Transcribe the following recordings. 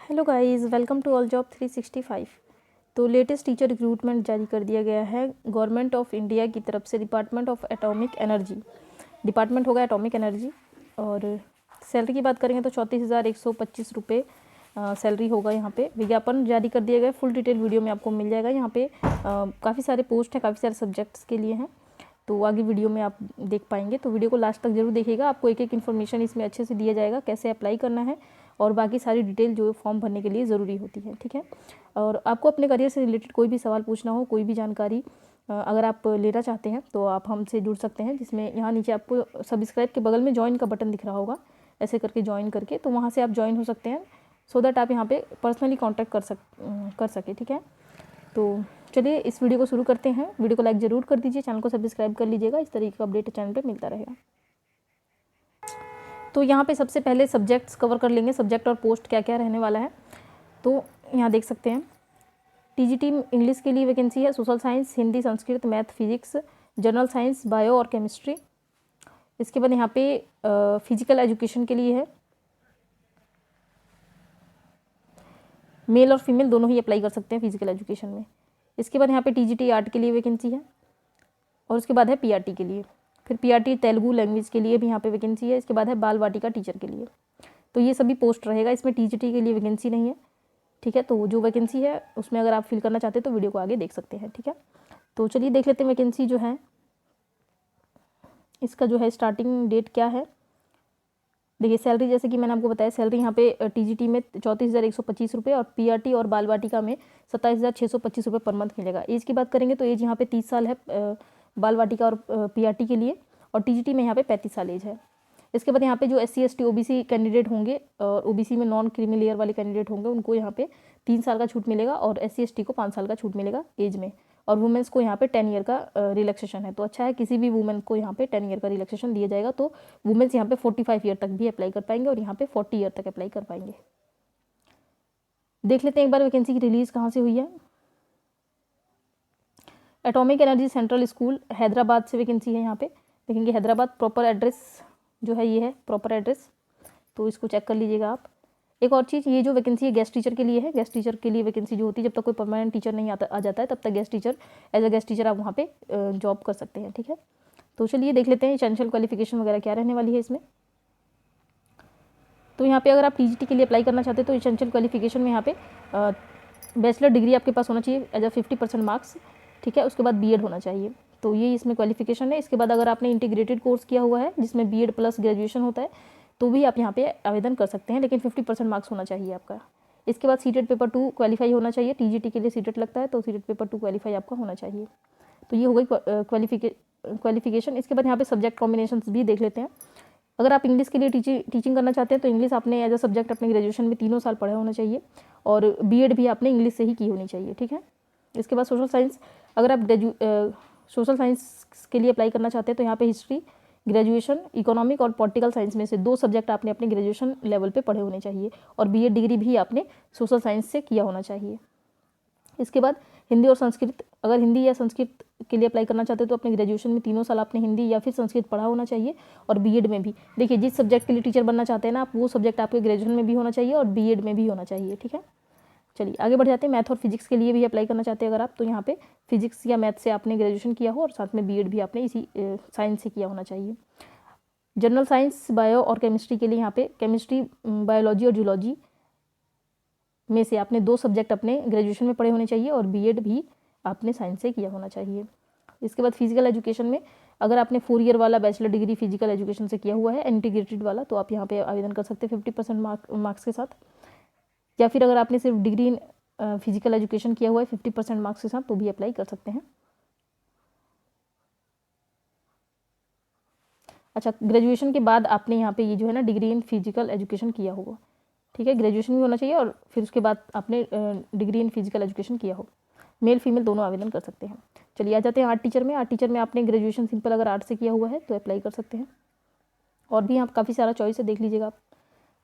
Hello guys, welcome to all job 365। तो latest teacher recruitment जारी कर दिया गया है गवर्नमेंट ऑफ इंडिया की तरफ से। Department of atomic energy, department होगा एटॉमिक एनर्जी। और सैलरी की बात करेंगे तो 34,125 रुपये सैलरी होगा। यहाँ पे विज्ञापन जारी कर दिया गया, फुल डिटेल वीडियो में आपको मिल जाएगा। यहाँ पे काफ़ी सारे पोस्ट हैं, काफ़ी सारे सब्जेक्ट्स के लिए हैं, तो आगे वीडियो में आप देख पाएंगे। तो वीडियो को लास्ट तक जरूर देखिएगा, आपको एक एक इन्फॉर्मेशन इसमें अच्छे से दिया जाएगा, कैसे अप्लाई करना है और बाकी सारी डिटेल जो फॉर्म भरने के लिए ज़रूरी होती है। ठीक है, और आपको अपने करियर से रिलेटेड कोई भी सवाल पूछना हो, कोई भी जानकारी अगर आप लेना चाहते हैं तो आप हमसे जुड़ सकते हैं। जिसमें यहाँ नीचे आपको सब्सक्राइब के बगल में ज्वाइन का बटन दिख रहा होगा, ऐसे करके ज्वाइन करके तो वहाँ से आप ज्वाइन हो सकते हैं, सो दैट आप यहाँ पे पर्सनली कॉन्टैक्ट कर सके। ठीक है, तो चलिए इस वीडियो को शुरू करते हैं। वीडियो को लाइक ज़रूर कर दीजिए, चैनल को सब्सक्राइब कर लीजिएगा, इस तरीके का अपडेट चैनल पे मिलता रहेगा। तो यहाँ पे सबसे पहले सब्जेक्ट्स कवर कर लेंगे, सब्जेक्ट और पोस्ट क्या क्या रहने वाला है। तो यहाँ देख सकते हैं टीजीटी इंग्लिश के लिए वैकेंसी है, social science, Hindi, Sanskrit, math, physics, general science, bio और केमिस्ट्री। इसके बाद यहाँ पे फिजिकल एजुकेशन के लिए है, मेल और फीमेल दोनों ही अप्लाई कर सकते हैं फिजिकल एजुकेशन में। इसके बाद यहाँ पे टीजीटी आर्ट के लिए वैकेंसी है, और उसके बाद है पीआरटी के लिए। फिर पीआरटी तेलुगु लैंग्वेज के लिए भी यहाँ पे वैकेंसी है। इसके बाद है बाल वाटिका टीचर के लिए। तो ये सभी पोस्ट रहेगा, इसमें टीजीटी के लिए वैकेंसी नहीं है। ठीक है, तो जो वैकेंसी है उसमें अगर आप फिल करना चाहते हैं तो वीडियो को आगे देख सकते हैं। ठीक है, तो चलिए देख लेते हैं वैकेंसी जो है, इसका जो है स्टार्टिंग डेट क्या है। देखिए सैलरी, जैसे कि मैंने आपको बताया, सैलरी यहाँ पे टीजीटी में 34,125 रुपये और पीआरटी और बाल वाटिका में 27,625 रुपये पर मंथ मिलेगा। एज की बात करेंगे तो एज यहाँ पे 30 साल है बाल वाटिका और पीआरटी के लिए, और टीजीटी में यहाँ पे 35 साल एज है। इसके बाद यहाँ पे जो SC ST OBC कैंडिडेट होंगे और OBC में नॉन क्रीमी लेयर वाले कैंडिडेट होंगे, उनको यहाँ पे 3 साल का छूट मिलेगा, और SC ST को 5 साल का छूट मिलेगा एज में। और वुमेंस को यहाँ पे 10 ईयर का रिलैक्सेशन है। तो अच्छा है, किसी भी वुमेन को यहाँ पे 10 ईयर का रिलैक्सेशन दिया जाएगा, तो वुमेन्स यहाँ पे 45 ईयर तक भी अप्लाई कर पाएंगे और यहाँ पे 40 ईयर तक अप्लाई कर पाएंगे। देख लेते हैं एक बार वैकेंसी की रिलीज कहाँ से हुई है। Atomic energy central school Hyderabad से वैकेंसी है। यहाँ पे देखेंगे हैदराबाद, प्रॉपर एड्रेस जो है ये है प्रॉपर एड्रेस, तो इसको चेक कर लीजिएगा आप। एक और चीज़, ये जो वैकेंसी है गेस्ट टीचर के लिए है। गेस्ट टीचर के लिए वैकेंसी जो होती है, जब तक कोई परमानेंट टीचर नहीं आ जाता है तब तक guest teacher, as a guest teacher आप वहाँ पे जॉब कर सकते हैं। ठीक है, तो चलिए देख लेते हैं एसेंशियल क्वालिफिकेशन वगैरह क्या रहने वाली है इसमें। तो यहाँ पे अगर आप टीजीटी के लिए अप्लाई करना चाहते हैं तो एसेंशियल क्वालिफिकेशन में यहाँ पे बैचलर डिग्री आपके पास होना चाहिए एज अ 50% मार्क्स। ठीक है, उसके बाद बीएड होना चाहिए, तो ये इसमें क्वालिफिकेशन है। इसके बाद अगर आपने इंटीग्रेटेड कोर्स किया हुआ है जिसमें बीएड प्लस ग्रेजुएशन होता है तो भी आप यहाँ पे आवेदन कर सकते हैं, लेकिन 50% मार्क्स होना चाहिए आपका। इसके बाद सीटेट पेपर 2 क्वालिफाई होना चाहिए, टीजीटी के लिए सीटेट लगता है तो सीटेट पेपर 2 क्वालिफाई आपका होना चाहिए। तो ये हो गई क्वालिफिकेशन। इसके बाद यहाँ पे सब्जेक्ट कॉम्बिनेशन भी देख लेते हैं। अगर आप इंग्लिश के लिए टीचिंग करना चाहते हैं तो इंग्लिश आपने एज अ सब्जेक्ट अपने ग्रेजुएशन में 3 साल पढ़े होना चाहिए, और बीएड भी आपने इंग्लिश से ही की होनी चाहिए। ठीक है, इसके बाद सोशल साइंस, अगर आप सोशल साइंस के लिए अप्लाई करना चाहते हैं तो यहाँ पे हिस्ट्री, ग्रेजुएशन, इकोनॉमिक और पॉलिटिकल साइंस में से 2 सब्जेक्ट आपने अपने ग्रेजुएशन लेवल पे पढ़े होने चाहिए, और बीएड डिग्री भी आपने सोशल साइंस से किया होना चाहिए। इसके बाद हिंदी और संस्कृत, अगर हिंदी या संस्कृत के लिए अप्लाई करना चाहते हैं तो अपने ग्रेजुएशन में 3 साल आपने हिंदी या फिर संस्कृत पढ़ा होना चाहिए, और बीएड में भी। देखिए जिस सब्जेक्ट के लिए टीचर बनना चाहते हैं ना आप, वो सब्जेक्ट आपके ग्रेजुएशन में भी होना चाहिए और बीएड में भी होना चाहिए। ठीक है, चलिए आगे बढ़ जाते हैं। मैथ और फिजिक्स के लिए भी अप्लाई करना चाहते हैं अगर आप, तो यहाँ पे फिजिक्स या मैथ से आपने ग्रेजुएशन किया हो और साथ में बीएड भी आपने इसी साइंस से किया होना चाहिए। जनरल साइंस, बायो और केमिस्ट्री के लिए यहाँ पे केमिस्ट्री, बायोलॉजी और जूलॉजी में से आपने 2 सब्जेक्ट अपने ग्रेजुएशन में पढ़े होने चाहिए, और बीएड भी आपने साइंस से किया होना चाहिए। इसके बाद फिजिकल एजुकेशन में अगर आपने 4 ईयर वाला बैचलर डिग्री फिजिकल एजुकेशन से किया हुआ है, इंटीग्रेटेड वाला, तो आप यहाँ पे आवेदन कर सकते हैं 50% मार्क्स के साथ। या फिर अगर आपने सिर्फ डिग्री इन फिजिकल एजुकेशन किया हुआ है 50% मार्क्स के साथ, तो भी अप्लाई कर सकते हैं। अच्छा, ग्रेजुएशन के बाद आपने यहाँ पे ये जो है ना डिग्री इन फिजिकल एजुकेशन किया होगा। ठीक है, ग्रेजुएशन भी होना चाहिए और फिर उसके बाद आपने डिग्री इन फिजिकल एजुकेशन किया हो। मेल फीमेल दोनों आवेदन कर सकते हैं। चलिए आ जाते हैं आर्ट टीचर में। आर्ट टीचर में आपने ग्रेजुएशन सिंपल अगर आर्ट से किया हुआ है तो अप्लाई कर सकते हैं, और भी यहाँ काफ़ी सारा चॉइस है, देख लीजिएगा आप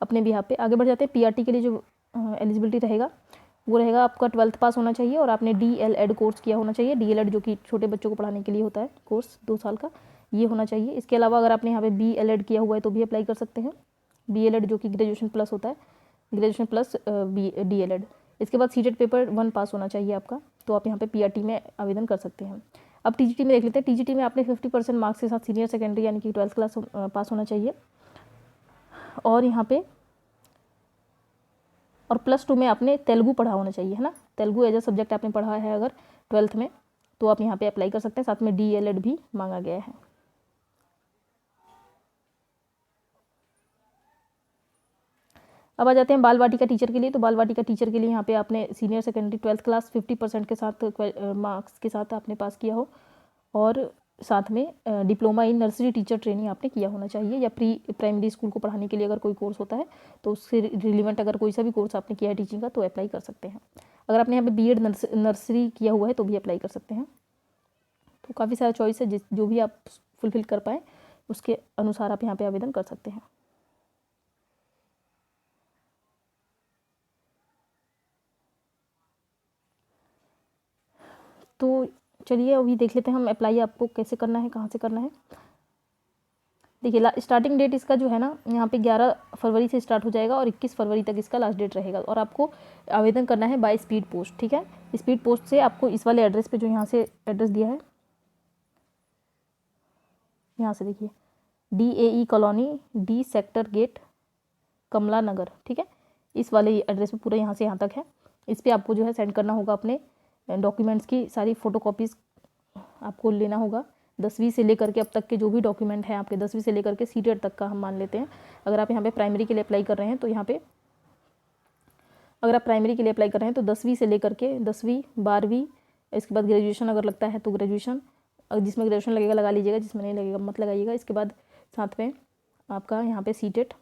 अपने भी यहाँ पे। आगे बढ़ जाते हैं पीआरटी के लिए। जो एलिजिबिलिटी रहेगा वो रहेगा आपका 12th पास होना चाहिए और आपने DLED कोर्स किया होना चाहिए। DLED जो कि छोटे बच्चों को पढ़ाने के लिए होता है कोर्स 2 साल का, ये होना चाहिए। इसके अलावा अगर आपने यहाँ पे BLED किया हुआ है तो भी अप्लाई कर सकते हैं, BLED जो कि ग्रेजुएशन प्लस होता है। Graduation plus DLED। इसके बाद सीटेट पेपर 1 पास होना चाहिए आपका, तो आप यहाँ पे PRT में आवेदन कर सकते हैं। अब TGT में देख लेते हैं। TGT में आपने 50% मार्क्स के साथ सीनियर सेकेंडरी यानी कि 12th क्लास पास होना चाहिए, और यहाँ पे और +2 में आपने तेलुगु पढ़ा होना चाहिए, है ना। तेलुगु एज अ सब्जेक्ट आपने पढ़ा है अगर 12th में, तो आप यहाँ पे अप्लाई कर सकते हैं। साथ में DLED भी मांगा गया है। अब आ जाते हैं बाल वाटिका टीचर के लिए। तो बाल वाटिका टीचर के लिए यहाँ पे आपने सीनियर सेकेंडरी 12th क्लास 50% के साथ मार्क्स के साथ आपने पास किया हो, और साथ में diploma in nursery teacher training आपने किया होना चाहिए, या प्री प्राइमरी स्कूल को पढ़ाने के लिए अगर कोई कोर्स होता है तो उससे रिलेवेंट अगर कोई सा भी कोर्स आपने किया है टीचिंग का तो अप्लाई कर सकते हैं। अगर आपने यहाँ पे BEd नर्सरी किया हुआ है तो भी अप्लाई कर सकते हैं। तो काफ़ी सारा चॉइस है, जो भी आप फुलफिल कर पाएँ उसके अनुसार आप यहाँ पे आवेदन कर सकते हैं। तो चलिए अभी देख लेते हैं हम अप्लाई आपको कैसे करना है, कहाँ से करना है। देखिए स्टार्टिंग डेट इसका जो है ना, यहाँ पे 11 फरवरी से स्टार्ट हो जाएगा और 21 फरवरी तक इसका लास्ट डेट रहेगा, और आपको आवेदन करना है बाय स्पीड पोस्ट। ठीक है, स्पीड पोस्ट से आपको इस वाले एड्रेस पे, जो यहाँ से एड्रेस दिया है, यहाँ से देखिए DAE colony D sector gate Kamla Nagar, ठीक है, इस वाले एड्रेस पे पूरा यहाँ से यहाँ तक है। इस पर आपको जो है सेंड करना होगा अपने डॉक्यूमेंट्स की सारी फ़ोटोकॉपीज़ आपको लेना होगा। 10वीं से लेकर के अब तक के जो भी डॉक्यूमेंट हैं आपके, 10वीं से लेकर के सीटेट तक का हम मान लेते हैं। अगर आप यहाँ पे प्राइमरी के लिए अप्लाई कर रहे हैं तो यहाँ पे अगर आप प्राइमरी के लिए अप्लाई कर रहे हैं तो 10वीं से लेकर के 10वीं 12वीं, इसके बाद ग्रेजुएशन अगर लगता है तो ग्रेजुएशन, जिसमें ग्रेजुएशन लगेगा लगा लीजिएगा, जिसमें नहीं लगेगा मत लगाइएगा। इसके बाद साथ में आपका यहाँ पे सीटेट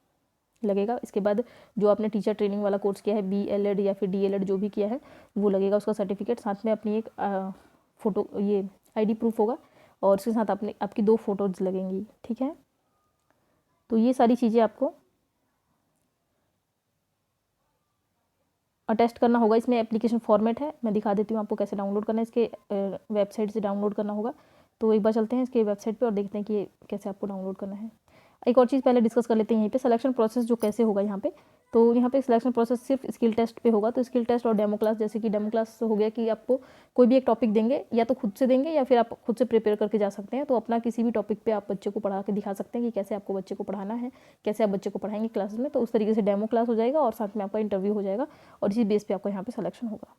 लगेगा। इसके बाद जो आपने टीचर ट्रेनिंग वाला कोर्स किया है, BLED या फिर DLED जो भी किया है वो लगेगा, उसका सर्टिफिकेट। साथ में अपनी एक फ़ोटो, ये ID प्रूफ होगा, और उसके साथ आपकी 2 फोटोज़ लगेंगी। ठीक है, तो ये सारी चीज़ें आपको अटेस्ट करना होगा। इसमें एप्लीकेशन फॉर्मेट है, मैं दिखा देती हूँ आपको कैसे डाउनलोड करना है। इसके वेबसाइट से डाउनलोड करना होगा। तो एक बार चलते हैं इसके वेबसाइट पे और देखते हैं कि कैसे आपको डाउनलोड करना है। एक और चीज़ पहले डिस्कस कर लेते हैं यहीं पे, सिलेक्शन प्रोसेस जो कैसे होगा यहाँ पे। तो यहाँ पे सिलेक्शन प्रोसेस सिर्फ स्किल टेस्ट पे होगा। तो स्किल टेस्ट और डेमो क्लास, जैसे कि डेमो क्लास हो गया कि आपको कोई भी एक टॉपिक देंगे, या तो खुद से देंगे या फिर आप खुद से प्रिपेयर करके जा सकते हैं। तो अपना किसी भी टॉपिक पे आप बच्चे को पढ़ा के दिखा सकते हैं कि कैसे आपको बच्चे को पढ़ाना है, कैसे आप बच्चे को पढ़ाएंगे क्लासेस में। तो उस तरीके से डेमो क्लास हो जाएगा और साथ में आपका इंटरव्यू हो जाएगा, और इसी बेस पर आपका यहाँ पर सिलेक्शन होगा।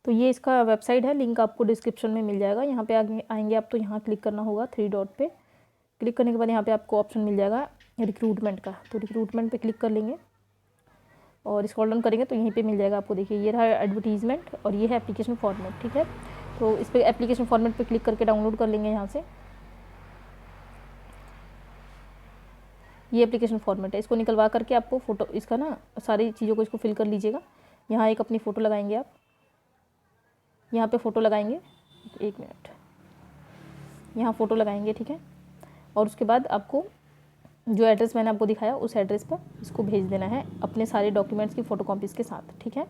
तो ये इसका वेबसाइट है, लिंक आपको डिस्क्रिप्शन में मिल जाएगा। यहाँ पे आएंगे आप तो यहाँ क्लिक करना होगा 3 डॉट पे। क्लिक करने के बाद यहाँ पे आपको ऑप्शन मिल जाएगा रिक्रूटमेंट का, तो रिक्रूटमेंट पे क्लिक कर लेंगे और स्क्रॉल डाउन करेंगे तो यहीं पे मिल जाएगा आपको। देखिए ये रहा एडवर्टीजमेंट और ये है एप्लीकेशन फॉर्मेट। ठीक है, तो इस पर एप्लीकेशन फॉर्मेट पे क्लिक करके डाउनलोड कर लेंगे यहाँ से। ये एप्लीकेशन फॉर्मेट है, इसको निकलवा करके आपको फ़ोटो, इसका ना सारी चीज़ों को इसको फिल कर लीजिएगा। यहाँ एक अपनी फ़ोटो लगाएंगे आप, यहाँ पे फ़ोटो लगाएंगे, 1 मिनट, यहाँ फ़ोटो लगाएंगे। ठीक है, और उसके बाद आपको जो एड्रेस मैंने आपको दिखाया उस एड्रेस पर इसको भेज देना है अपने सारे डॉक्यूमेंट्स की फ़ोटोकॉपीज़ के साथ। ठीक है,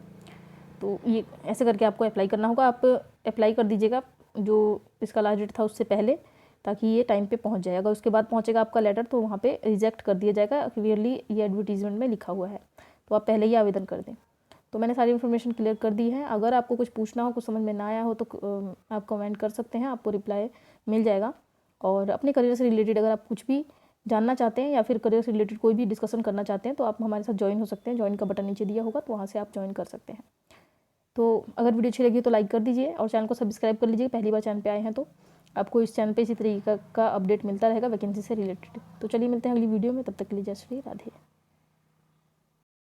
तो ये ऐसे करके आपको अप्लाई करना होगा। आप अप्लाई कर दीजिएगा जो इसका लास्ट डेट था उससे पहले, ताकि ये टाइम पे पहुंच जाए। अगर उसके बाद पहुंचेगा आपका लेटर तो वहाँ पे रिजेक्ट कर दिया जाएगा, क्लियरली ये एडवर्टीजमेंट में लिखा हुआ है, तो आप पहले ही आवेदन कर दें। तो मैंने सारी इन्फॉर्मेशन क्लियर कर दी है। अगर आपको कुछ पूछना हो, कुछ समझ में ना आया हो तो आप कमेंट कर सकते हैं, आपको रिप्लाई मिल जाएगा। और अपने करियर से रिलेटेड अगर आप कुछ भी जानना चाहते हैं या फिर करियर से रिलेटेड कोई भी डिस्कशन करना चाहते हैं तो आप हमारे साथ ज्वाइन हो सकते हैं। ज्वाइन का बटन नीचे दिया होगा तो वहाँ से आप ज्वाइन कर सकते हैं। तो अगर वीडियो अच्छी लगी तो लाइक कर दीजिए और चैनल को सब्सक्राइब कर लीजिए। पहली बार चैनल पे आए हैं तो आपको इस चैनल पे इसी तरीके का अपडेट मिलता रहेगा वैकेंसी से रिलेटेड। तो चलिए मिलते हैं अगली वीडियो में, तब तक के लिए जय श्री राधे।